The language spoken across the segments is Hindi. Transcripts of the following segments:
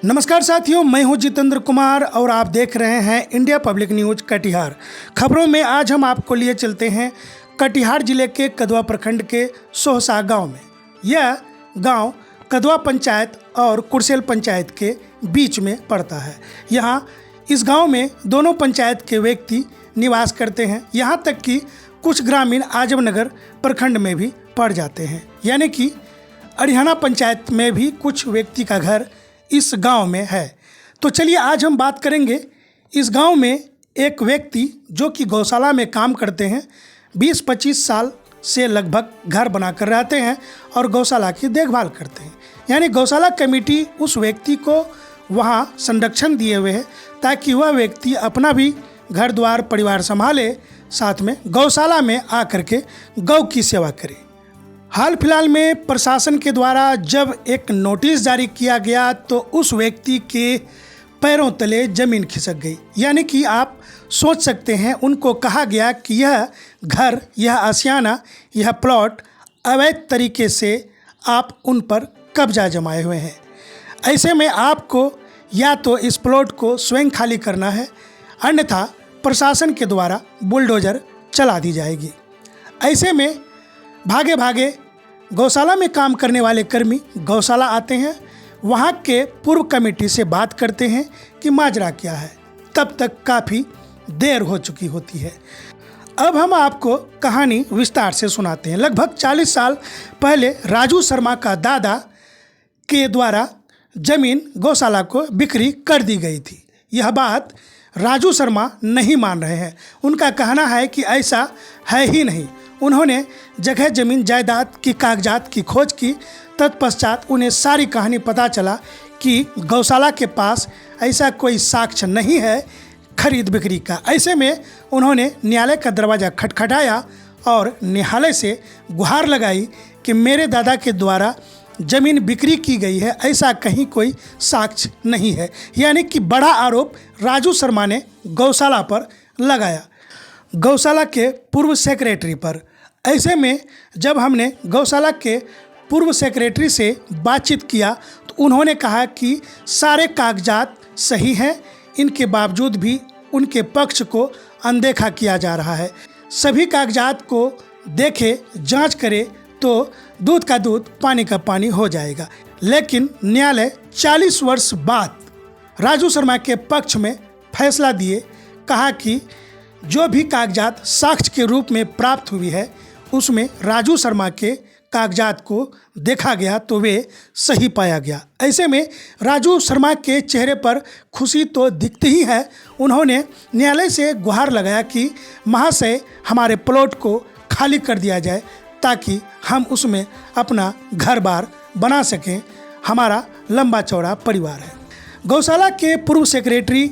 नमस्कार साथियों, मैं हूं जितेंद्र कुमार और आप देख रहे हैं इंडिया पब्लिक न्यूज कटिहार। खबरों में आज हम आपको लिए चलते हैं कटिहार जिले के कदवा प्रखंड के सोहसा गांव में। यह गांव कदवा पंचायत और कुरसेल पंचायत के बीच में पड़ता है। यहां इस गांव में दोनों पंचायत के व्यक्ति निवास करते हैं। यहां तक कि कुछ ग्रामीण आजमनगर प्रखंड में भी पड़ जाते हैं, यानी कि अरिहाना पंचायत में भी कुछ व्यक्ति का घर इस गांव में है। तो चलिए आज हम बात करेंगे इस गांव में एक व्यक्ति जो कि गौशाला में काम करते हैं। 20-25 साल से लगभग घर बनाकर रहते हैं और गौशाला की देखभाल करते हैं। यानी गौशाला कमेटी उस व्यक्ति को वहां संरक्षण दिए हुए है ताकि वह व्यक्ति अपना भी घर द्वार परिवार संभाले, साथ में गौशाला में आकर के गौ की सेवा करे। हाल फिलहाल में प्रशासन के द्वारा जब एक नोटिस जारी किया गया तो उस व्यक्ति के पैरों तले जमीन खिसक गई। यानी कि आप सोच सकते हैं, उनको कहा गया कि यह घर, यह आशियाना, यह प्लॉट अवैध तरीके से आप उन पर कब्जा जमाए हुए हैं। ऐसे में आपको या तो इस प्लॉट को स्वयं खाली करना है, अन्यथा प्रशासन के द्वारा बुलडोजर चला दी जाएगी। ऐसे में भागे भागे गौशाला में काम करने वाले कर्मी गौशाला आते हैं, वहाँ के पूर्व कमेटी से बात करते हैं कि माजरा क्या है। तब तक काफ़ी देर हो चुकी होती है। अब हम आपको कहानी विस्तार से सुनाते हैं। लगभग 40 साल पहले राजू शर्मा का दादा के द्वारा जमीन गौशाला को बिक्री कर दी गई थी। यह बात राजू शर्मा नहीं मान रहे हैं। उनका कहना है कि ऐसा है ही नहीं। उन्होंने जगह जमीन जायदाद की कागजात की खोज की। तत्पश्चात उन्हें सारी कहानी पता चला कि गौशाला के पास ऐसा कोई साक्ष्य नहीं है खरीद बिक्री का। ऐसे में उन्होंने न्यायालय का दरवाज़ा खटखटाया और न्यायालय से गुहार लगाई कि मेरे दादा के द्वारा ज़मीन बिक्री की गई है, ऐसा कहीं कोई साक्ष्य नहीं है। यानी कि बड़ा आरोप राजू शर्मा ने गौशाला पर लगाया, गौशाला के पूर्व सेक्रेटरी पर। ऐसे में जब हमने गौशाला के पूर्व सेक्रेटरी से बातचीत किया तो उन्होंने कहा कि सारे कागजात सही हैं, इनके बावजूद भी उनके पक्ष को अनदेखा किया जा रहा है। सभी कागजात को देखे, जांच करे तो दूध का दूध पानी का पानी हो जाएगा। लेकिन न्यायालय 40 वर्ष बाद राजू शर्मा के पक्ष में फैसला दिए। कहा कि जो भी कागजात साक्ष्य के रूप में प्राप्त हुई है उसमें राजू शर्मा के कागजात को देखा गया तो वे सही पाया गया। ऐसे में राजू शर्मा के चेहरे पर खुशी तो दिखती ही है। उन्होंने न्यायालय से गुहार लगाया कि महाशय, हमारे प्लॉट को खाली कर दिया जाए ताकि हम उसमें अपना घर बार बना सकें। हमारा लंबा चौड़ा परिवार है। गौशाला के पूर्व सेक्रेटरी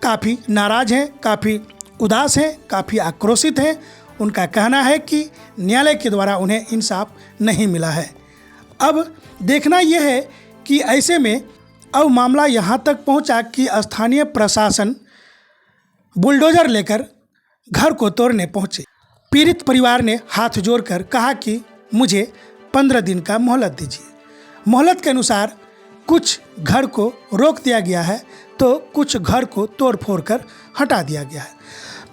काफ़ी नाराज़ हैं, काफ़ी उदास हैं, काफ़ी आक्रोशित हैं। उनका कहना है कि न्यायालय के द्वारा उन्हें इंसाफ नहीं मिला है। अब देखना यह है कि ऐसे में अब मामला यहाँ तक पहुँचा कि स्थानीय प्रशासन बुलडोजर लेकर घर को तोड़ने पहुँचे। पीड़ित परिवार ने हाथ जोड़कर कहा कि मुझे 15 दिन का मोहलत दीजिए। मोहलत के अनुसार कुछ घर को रोक दिया गया है तो कुछ घर को तोड़ फोड़ कर हटा दिया गया है।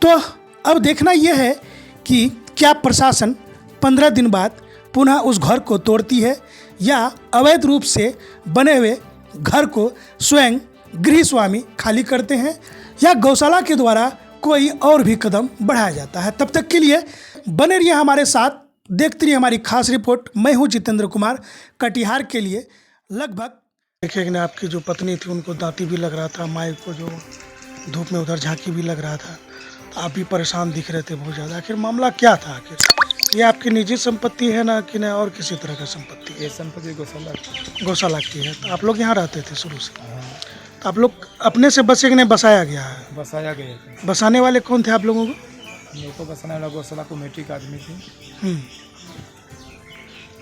तो अब देखना यह है कि क्या प्रशासन 15 दिन बाद पुनः उस घर को तोड़ती है या अवैध रूप से बने हुए घर को स्वयं गृह स्वामी खाली करते हैं या गौशाला के द्वारा कोई और भी कदम बढ़ाया जाता है। तब तक के लिए बने रहिए हमारे साथ, देखते रहिए हमारी खास रिपोर्ट। मैं हूं जितेंद्र कुमार, कटिहार के लिए। लगभग देखिए कि आपकी जो पत्नी थी उनको दांती भी लग रहा था, माई को जो धूप में उधर झांकी भी लग रहा था। आप भी परेशान दिख रहे थे बहुत ज़्यादा। आखिर मामला क्या था? आखिर ये आपकी निजी संपत्ति है ना कि ना और किसी तरह का संपत्ति? ये संपत्ति गौशाला की है। तो आप लोग यहाँ रहते थे शुरू से? तो आप लोग अपने से बसे कि नहीं बसाया गया है? बसाया गया था। बसाने वाले कौन थे आप लोगों को? मेरे को बसाने वाला गौशाला कमेटी का आदमी थे।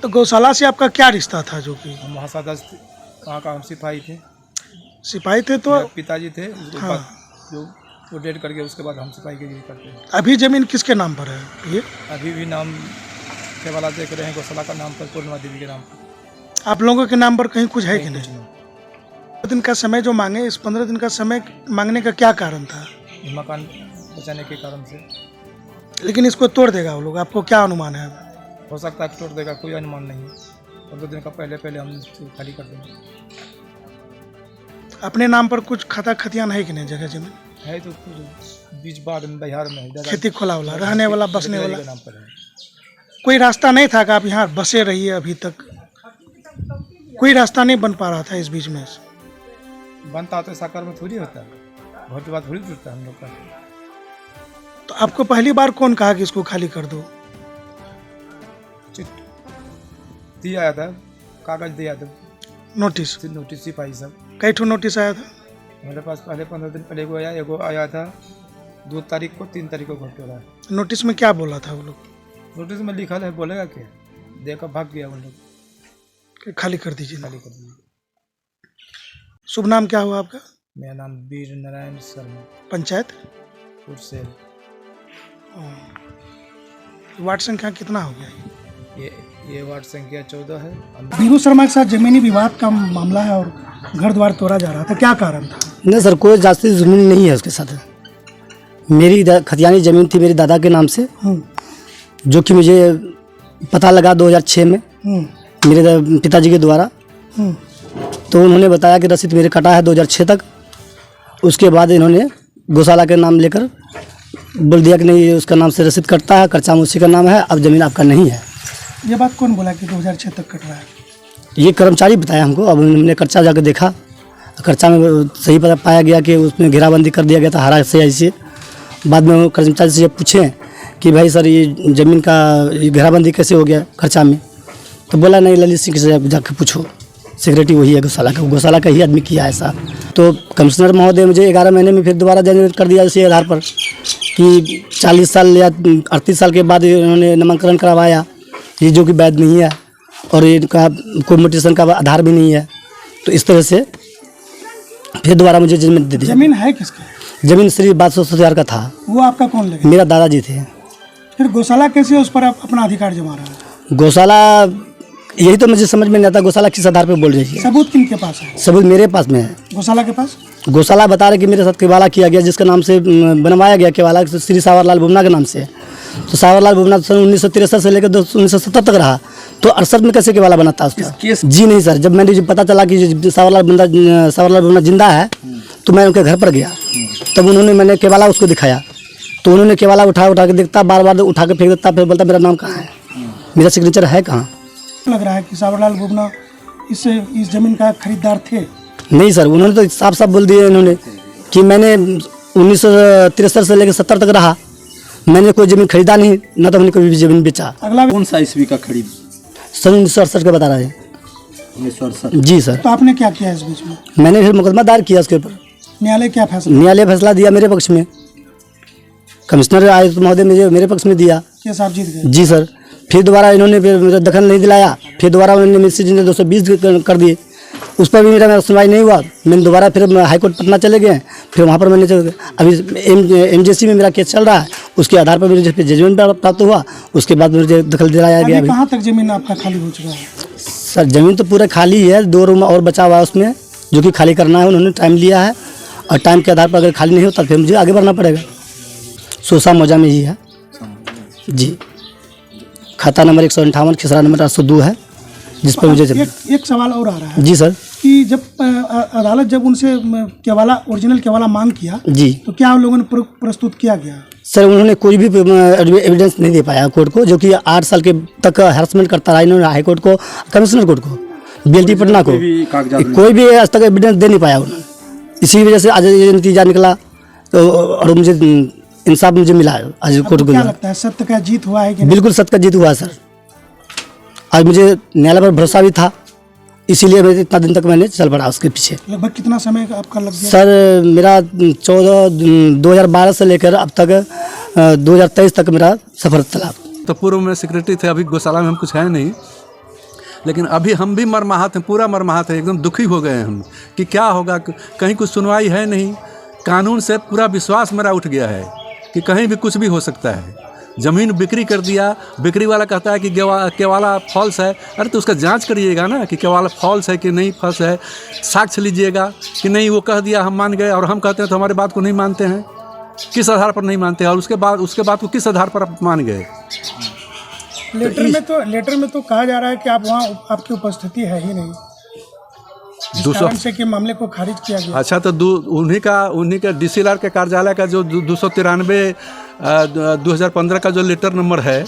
तो गौशाला से आपका क्या रिश्ता था? जो कि हम महासदस्य वहाँ का हम सिपाही थे। सिपाही थे तो पिताजी थे, उसके बाद जो वो डेट कर गए उसके बाद हम सिपाही के लिए करते हैं। अभी जमीन किसके नाम पर है? ये अभी भी नाम केवला देख रहे हैं गौशाला का नाम पर, पूर्णिमा देवी के नाम पर। आप लोगों के नाम पर कहीं कुछ है कि नहीं? दिन का समय जो मांगे, इस 15 दिन का समय मांगने का क्या कारण था? ये मकान बचाने के कारण से। लेकिन इसको तोड़ देगा वो लोग, आपको क्या अनुमान है? हो सकता है तोड़ देगा, कोई अनुमान नहीं। 15 दिन का पहले हम खाली कर देंगे। अपने नाम पर कुछ खाता खतियान है कि नहीं, जगह जमीन है तो कुछ बीच बाढ़ में बिहार में है, खेती खोला वाला, रहने वाला, बसने वाला? नाम पर है। कोई रास्ता नहीं था कि आप यहाँ बसे रहिए? अभी तक कोई रास्ता नहीं बन पा रहा था इस बीच में? बनता तो साकार में थोड़ी होता है, बहुत बात थोड़ी जुड़ता है हम लोग का। तो आपको पहली बार कौन कहा कि इसको खाली कर दो? दिया आया था, कागज दिया था, नोटिस सिपाही सब। कई ठो नोटिस आया था मेरे पास पहले 15 दिन पहले एगो आया था 2 तारीख को, 3 तारीख को घोटाला है। नोटिस में क्या बोला था वो लोग? नोटिस में लिखा है, बोलेगा क्या, देखकर भाग गया उन लोग कि खाली कर दीजिए। खाली कर दिया। शुभ नाम क्या हुआ आपका? मेरा नाम वीर नारायण शर्मा, पंचायत पुरसेल। वार्ड संख्या कितना हो गया? ये वार्ड संख्या 14 है। वीरू शर्मा के साथ जमीनी विवाद का मामला है और घर द्वार तोड़ा जा रहा था, क्या कारण था? नहीं सर, कोई जास्ती ज़मीन नहीं है उसके साथ। मेरी खतियानी ज़मीन थी मेरे दादा के नाम से, जो कि मुझे पता लगा 2006 में मेरे पिताजी के द्वारा। तो उन्होंने बताया कि रसीद मेरे कटा है 2006 तक। उसके बाद इन्होंने गौशाला के नाम लेकर बोल दिया कि नहीं, उसका नाम से रसीद कटता है, खर्चा में उसी का नाम है, अब ज़मीन आपका नहीं है। ये बात कौन बोला कि 2006 तक कट रहा है? ये कर्मचारी बताया हमको। अब हमने खर्चा जाकर देखा, खर्चा में सही पता पाया गया कि उसमें घेराबंदी कर दिया गया था हरा से ऐसे। बाद में वो कर्मचारी से पूछे कि भाई सर ये ज़मीन का घेराबंदी कैसे हो गया खर्चा में? तो बोला नहीं, ललित सिंह से जाकर पूछो, सेक्रेटरी वही है गौशाला का ही आदमी किया ऐसा। तो कमिश्नर महोदय मुझे 11 महीने में फिर दोबारा जनरेट कर दिया इसी आधार पर कि 40 साल या 38 साल के बाद इन्होंने नामांकन करवाया, ये जो कि वैध नहीं है और इनका कोई मोटिवेशन का आधार भी नहीं है। तो इस तरह से फिर दोबारा मुझे जमीन दे दी। जमीन है किसकी? जमीन श्री 62,000 का था। वो आपका कौन लेगा? मेरा दादाजी थे। फिर गौशाला कैसे उस पर अपना अधिकार जमा रहा है? गौशाला, यही तो मुझे समझ में नहीं आता, गौशाला किस आधार पर बोल रही है? सबूत किनके पास है? सबूत मेरे पास में है। गौशाला के पास? गौशाला बता रहे कि मेरे साथ केवाला किया गया, जिसका नाम से बनवाया गया केवाला श्री सावरलाल बुमना के नाम से। तो सावरलाल बुमना सन 1963 से लेकर 1970 तक रहा, तो 68 में कैसे केवाला बनाता उसका? जी नहीं सर, जब मैंने पता चला कि सावरलाल बुमना जिंदा है तो मैं उनके घर पर गया। तब उन्होंने मैंने केवाला उसको दिखाया, तो उन्होंने केवाला उठा के देखता, बार बार उठा के फेंक देता, फिर बोलता मेरा नाम कहाँ है, मेरा सिग्नेचर है कहाँ? लग रहा है कि सावरलाल बुमना इस जमीन का खरीदार थे। नहीं सर, उन्होंने तो साफ साफ बोल दिया इन्होंने कि मैंने 1963 से लेकर 70 तक रहा, मैंने कोई ज़मीन खरीदा नहीं, ना तो मैंने कोई भी ज़मीन बेचा। अगला कौन सा ईस्वी का खरीद? सन 1968 का बता रहे हैं। 1968। जी सर। तो आपने क्या किया इस बीच में? मैंने फिर मुकदमा दायर किया उसके ऊपर। न्यायालय क्या फैसला? न्यायालय फैसला दिया मेरे पक्ष में। कमिश्नर आयुक्त महोदय मेरे पक्ष में दिया। केस आप जीत गए? जी सर। फिर दोबारा इन्होंने फिर मेरा दखल नहीं दिलाया, फिर दोबारा उन्होंने मिस्त्री जी ने 220 कर दिए, उस पर भी मेरा सुनवाई नहीं हुआ। मैंने दोबारा फिर हाईकोर्ट पटना चले गए, फिर वहाँ पर मैंने अभी MJC में मेरा केस चल रहा है, उसके आधार पर मुझे जजमेंट प्राप्त हुआ, उसके बाद मुझे दखल दिलाया गया। कहाँ तक जमीन आपका खाली हो चुका है? सर जमीन तो पूरा खाली है, 2 रूम और बचा हुआ है उसमें, जो कि खाली करना है। उन्होंने टाइम लिया है और टाइम के आधार पर अगर खाली नहीं होता फिर मुझे आगे बढ़ना पड़ेगा। सोसा मौजा में ही है जी। खाता नंबर 158, खिसरा नंबर 802 है, जिस पर मुझे एक सवाल और आ रहा है जी सर कि जब अदालत जब उनसे केवाला ओरिजिनल केवाला मांग किया जी, तो क्या उन लोगों ने प्रस्तुत किया गया? सर उन्होंने कोई भी एविडेंस नहीं दे पाया कोर्ट को, जो कि 8 साल के तक हैरेसमेंट करता रहा इन्होंने हाई कोर्ट को, कमिश्नर कोर्ट को, BLT पटना को, कोई भी आज तक एविडेंस दे नहीं पाया उन्होंने। इसी वजह से आज ये नतीजा निकला, तो और मुझे इंसाफ मुझे मिला आज कोर्ट को। क्या लगता है सत्य का जीत हुआ है कि नहीं? बिल्कुल सत्य का जीत हुआ सर। आज मुझे न्यायालय पर भरोसा भी था, इसीलिए मैं इतना दिन तक मैंने चल पड़ा उसके पीछे। लगभग कितना समय आपका लग गया? सर मेरा 2012 से लेकर अब तक 2023 तक मेरा सफर चला। तो पूर्व में सेक्रेटरी थे, अभी गौशाला में हम कुछ है नहीं, लेकिन अभी हम भी मरमाहत हैं, पूरा मरमाहत है, एकदम दुखी हो गए हैं हम कि क्या होगा, कहीं कुछ सुनवाई है नहीं। कानून से पूरा विश्वास मेरा उठ गया है कि कहीं भी कुछ भी हो सकता है। ज़मीन बिक्री कर दिया, बिक्री वाला कहता है कि केवाला फॉल्स है। अरे तो उसका जांच करिएगा ना कि केवाला फॉल्स है कि नहीं फॉल्स है, साक्ष्य लीजिएगा कि नहीं वो कह दिया हम मान गए और हम कहते हैं तो हमारे बात को नहीं मानते हैं, किस आधार पर नहीं मानते हैं और उसके बाद को किस आधार पर आप मान गए। लेटर में तो कहा जा रहा है कि आप वहाँ आपकी उपस्थिति है ही नहीं, जिस कारण से कि मामले को खारिज किया गया। अच्छा तो उन्हीं का DCLR के कार्यालय का जो 293 2015 का जो लेटर नंबर है,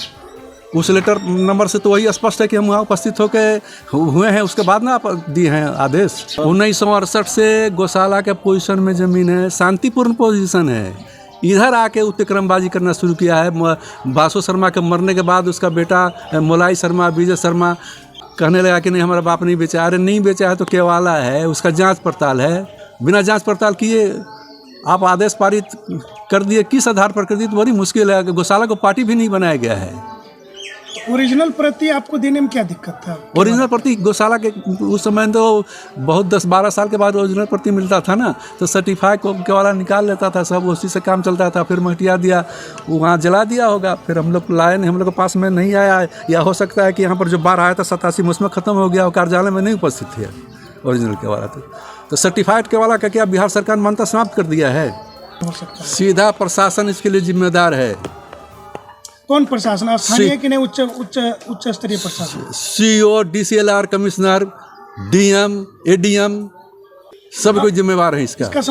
उस लेटर नंबर से तो वही स्पष्ट है कि हम वहाँ उपस्थित होकर हुए हैं, उसके बाद ना आप दिए हैं आदेश। 1968 से गौशाला के पोजीशन में ज़मीन है, शांतिपूर्ण पोजीशन है। इधर आके उत्क्रमबाजी करना शुरू किया है। बासु शर्मा के मरने के बाद उसका बेटा मोलाई शर्मा, विजय शर्मा कहने लगा कि नहीं हमारा बाप नहीं बेचा। अरे नहीं बेचा है तो केवाला है, उसका जांच पड़ताल है। बिना जांच पड़ताल किए आप आदेश पारित कर दिए, किस आधार पर कर दिए तो बड़ी मुश्किल है। गौशाला को पार्टी भी नहीं बनाया गया है। ओरिजिनल प्रति आपको देने में क्या दिक्कत था? ओरिजिनल प्रति गौशाला के उस समय तो बहुत 10-12 साल के बाद ओरिजिनल प्रति मिलता था ना, तो सर्टिफाइड को केवाला निकाल लेता था, सब उसी से काम चलता था। फिर हटिया दिया, वहाँ जला दिया होगा, फिर हम लोग लाए नहीं, हम लोग के पास में नहीं आया, या हो सकता है कि यहाँ पर जो बाढ़ आया था 87 में उसमें ख़त्म हो गया और कार्यालय में नहीं उपस्थित थे ओरिजिनल केवाला। तो सर्टिफाइड केवाला का क्या बिहार सरकार ने मान्यता समाप्त कर दिया है। सीधा प्रशासन इसके लिए जिम्मेदार है। कौन प्रशासन? स्थानीय कि नहीं उच्च स्तरीय प्रशासन? CO, DCLR, commissioner, DM, ADM सब कोई जिम्मेवार है इसका।